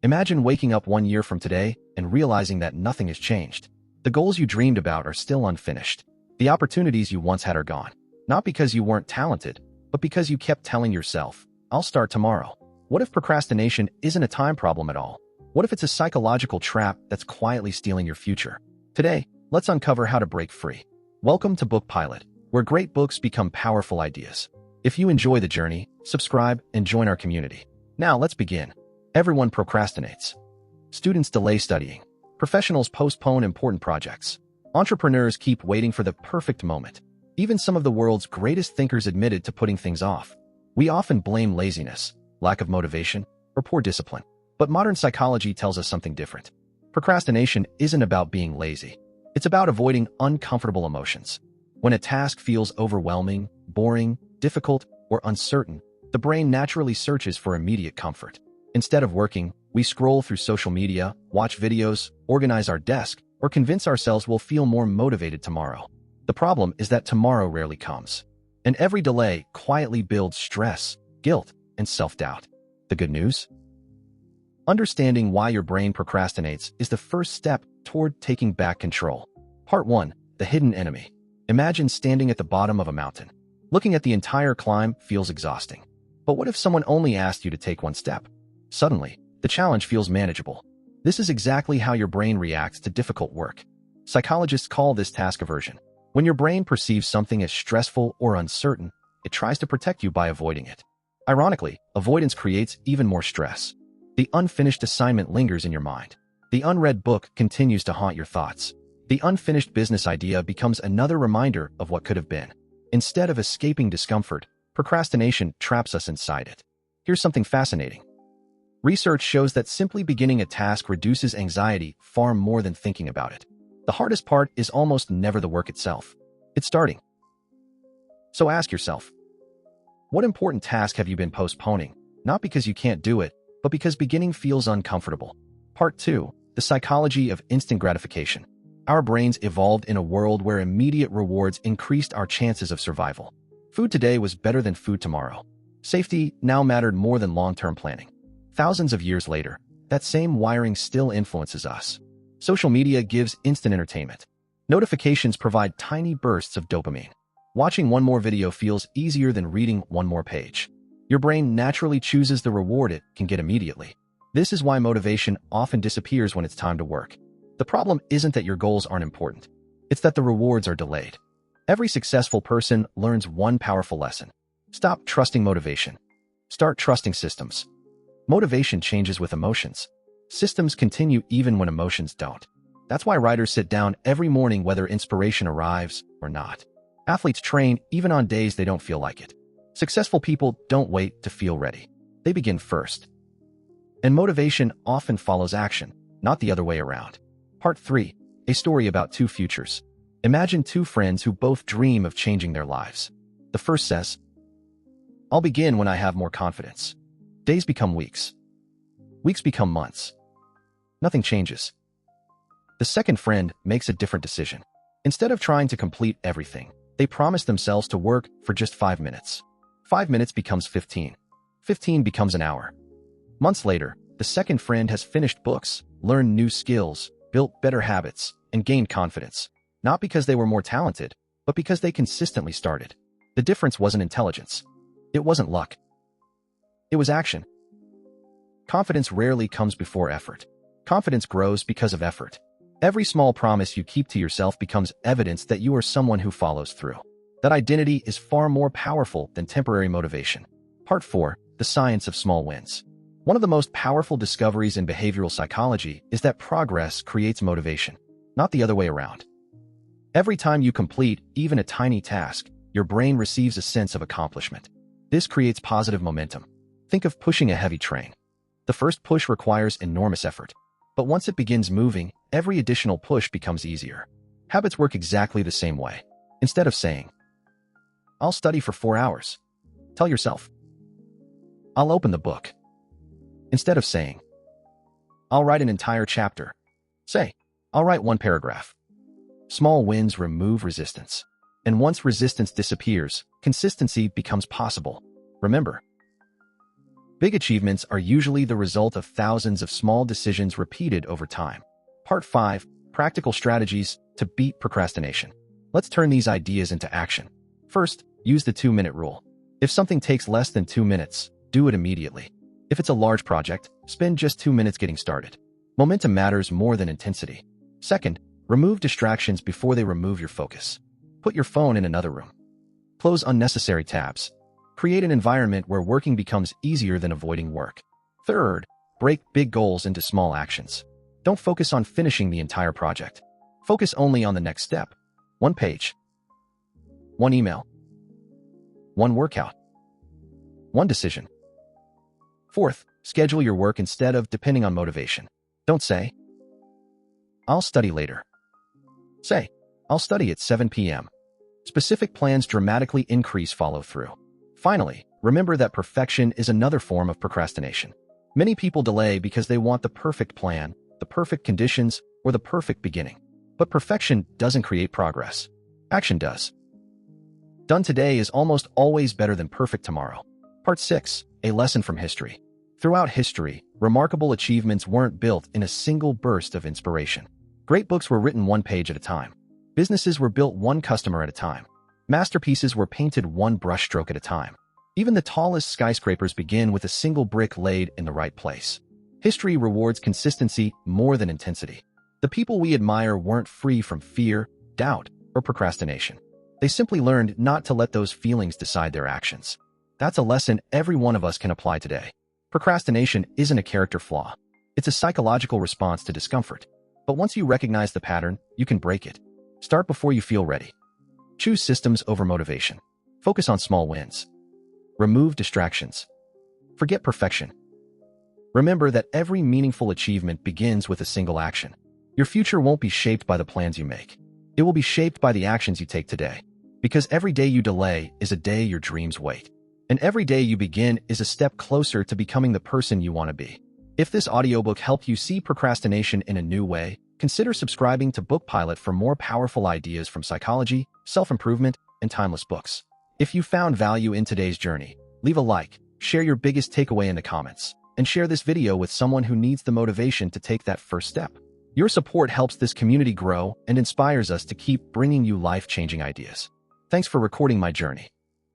Imagine waking up 1 year from today and realizing that nothing has changed. The goals you dreamed about are still unfinished. The opportunities you once had are gone. Not because you weren't talented, but because you kept telling yourself, I'll start tomorrow. What if procrastination isn't a time problem at all? What if it's a psychological trap that's quietly stealing your future? Today, let's uncover how to break free. Welcome to BookPilot, where great books become powerful ideas. If you enjoy the journey, subscribe and join our community. Now let's begin. Everyone procrastinates. Students delay studying. Professionals postpone important projects. Entrepreneurs keep waiting for the perfect moment. Even some of the world's greatest thinkers admitted to putting things off. We often blame laziness, lack of motivation, or poor discipline. But modern psychology tells us something different. Procrastination isn't about being lazy. It's about avoiding uncomfortable emotions. When a task feels overwhelming, boring, difficult, or uncertain, the brain naturally searches for immediate comfort. Instead of working, we scroll through social media, watch videos, organize our desk, or convince ourselves we'll feel more motivated tomorrow. The problem is that tomorrow rarely comes. And every delay quietly builds stress, guilt, and self-doubt. The good news? Understanding why your brain procrastinates is the first step toward taking back control. Part 1. The hidden enemy. Imagine standing at the bottom of a mountain. Looking at the entire climb feels exhausting. But what if someone only asked you to take one step? Suddenly, the challenge feels manageable. This is exactly how your brain reacts to difficult work. Psychologists call this task aversion. When your brain perceives something as stressful or uncertain, it tries to protect you by avoiding it. Ironically, avoidance creates even more stress. The unfinished assignment lingers in your mind. The unread book continues to haunt your thoughts. The unfinished business idea becomes another reminder of what could have been. Instead of escaping discomfort, procrastination traps us inside it. Here's something fascinating. Research shows that simply beginning a task reduces anxiety far more than thinking about it. The hardest part is almost never the work itself. It's starting. So ask yourself, what important task have you been postponing? Not because you can't do it, but because beginning feels uncomfortable. Part 2. The psychology of instant gratification. Our brains evolved in a world where immediate rewards increased our chances of survival. Food today was better than food tomorrow. Safety now mattered more than long-term planning. Thousands of years later, that same wiring still influences us. Social media gives instant entertainment. Notifications provide tiny bursts of dopamine. Watching one more video feels easier than reading one more page. Your brain naturally chooses the reward it can get immediately. This is why motivation often disappears when it's time to work. The problem isn't that your goals aren't important. It's that the rewards are delayed. Every successful person learns one powerful lesson. Stop trusting motivation. Start trusting systems. Motivation changes with emotions. Systems continue even when emotions don't. That's why writers sit down every morning whether inspiration arrives or not. Athletes train even on days they don't feel like it. Successful people don't wait to feel ready. They begin first. And motivation often follows action, not the other way around. Part 3. A story about two futures. Imagine two friends who both dream of changing their lives. The first says, I'll begin when I have more confidence. Days become weeks. Weeks become months. Nothing changes. The second friend makes a different decision. Instead of trying to complete everything, they promise themselves to work for just 5 minutes. 5 minutes becomes 15. 15 becomes an hour. Months later, the second friend has finished books, learned new skills, built better habits, and gained confidence. Not because they were more talented, but because they consistently started. The difference wasn't intelligence. It wasn't luck. It was action. Confidence rarely comes before effort. Confidence grows because of effort. Every small promise you keep to yourself becomes evidence that you are someone who follows through. That identity is far more powerful than temporary motivation. Part 4. The science of small wins. One of the most powerful discoveries in behavioral psychology is that progress creates motivation, not the other way around. Every time you complete even a tiny task, your brain receives a sense of accomplishment. This creates positive momentum. Think of pushing a heavy train. The first push requires enormous effort. But once it begins moving, every additional push becomes easier. Habits work exactly the same way. Instead of saying, I'll study for 4 hours, tell yourself, I'll open the book. Instead of saying, I'll write an entire chapter, say, I'll write one paragraph. Small wins remove resistance. And once resistance disappears, consistency becomes possible. Remember, Big achievements are usually the result of thousands of small decisions repeated over time. Part 5. Practical strategies to beat procrastination. Let's turn these ideas into action. First, use the 2-minute rule. If something takes less than 2 minutes, do it immediately. If it's a large project, spend just 2 minutes getting started. Momentum matters more than intensity. Second, remove distractions before they remove your focus. Put your phone in another room. Close unnecessary tabs. Create an environment where working becomes easier than avoiding work. Third, break big goals into small actions. Don't focus on finishing the entire project. Focus only on the next step. 1 page. 1 email. 1 workout. 1 decision. Fourth, schedule your work instead of depending on motivation. Don't say, "I'll study later." Say, "I'll study at 7 p.m." Specific plans dramatically increase follow-through. Finally, remember that perfection is another form of procrastination. Many people delay because they want the perfect plan, the perfect conditions, or the perfect beginning. But perfection doesn't create progress. Action does. Done today is almost always better than perfect tomorrow. Part 6. A lesson from history. Throughout history, remarkable achievements weren't built in a single burst of inspiration. Great books were written 1 page at a time. Businesses were built 1 customer at a time. Masterpieces were painted 1 brushstroke at a time. Even the tallest skyscrapers begin with a single brick laid in the right place. History rewards consistency more than intensity. The people we admire weren't free from fear, doubt, or procrastination. They simply learned not to let those feelings decide their actions. That's a lesson every one of us can apply today. Procrastination isn't a character flaw. It's a psychological response to discomfort. But once you recognize the pattern, you can break it. Start before you feel ready. Choose systems over motivation. Focus on small wins. Remove distractions. Forget perfection. Remember that every meaningful achievement begins with a single action. Your future won't be shaped by the plans you make. It will be shaped by the actions you take today. Because every day you delay is a day your dreams wait. And every day you begin is a step closer to becoming the person you want to be. If this audiobook helped you see procrastination in a new way, consider subscribing to BookPilot for more powerful ideas from psychology, self-improvement, and timeless books. If you found value in today's journey, leave a like, share your biggest takeaway in the comments, and share this video with someone who needs the motivation to take that first step. Your support helps this community grow and inspires us to keep bringing you life-changing ideas. Thanks for recording my journey.